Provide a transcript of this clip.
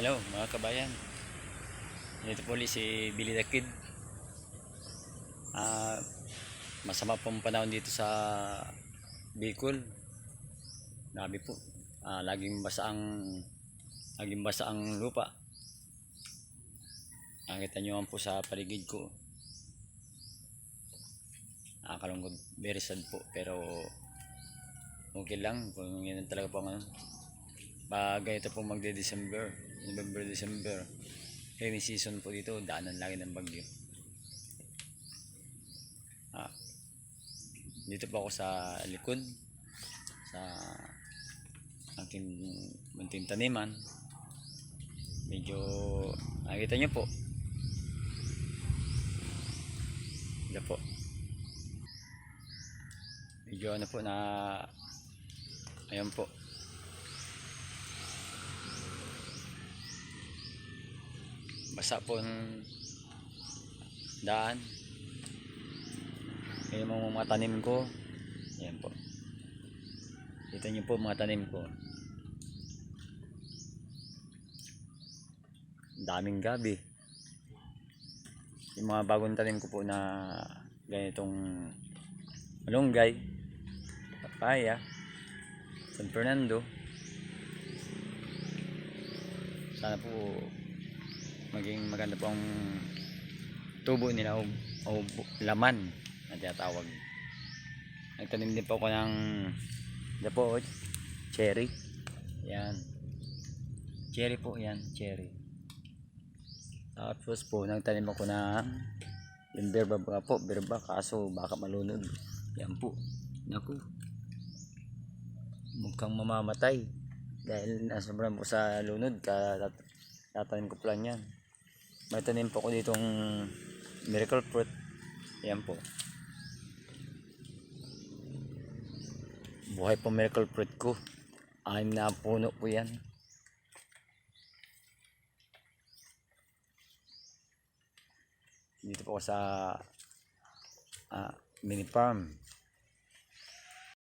Hello mga kabayan. Dito po ulit si Billy the Kid. Masama pong panahon dito sa Bicol. Grabe po. Laging basa ang lupa. Nakita nyo po sa paligid ko. Nakakalungkot, very sad po, pero okay lang kung yan talaga po ang ano. Bagay ito po magde-December, November, December. Rainy season po dito, daanan lagi ng bagyo. Dito po ako sa likod sa aking munting taniman. Medyo nakita nyo po. Ito po. Medyo ano po na ayan po. Basa po ng daan. Ayan mga tanim ko. Ayan po. Kita nyo po mga tanim ko. Daming gabi. Yung mga bagong tanim ko po na ganitong malunggay, papaya, San Fernando. Sana po maging maganda po ang tubo nila o laman na tinatawag. Nagtanim din po ako ng cherry. Yan. Cherry po yan, cherry. Tapos po nagtanim ako ng yung berba kaso baka malunod. Yan po. Naku. Mukhang mamamatay dahil nasobrang po sa lunod tatanim ko plan yan. May tanim po ko ditong miracle fruit. Yan po. Buhay po miracle fruit ko. 6 na puno po yan. Dito po ako sa mini farm.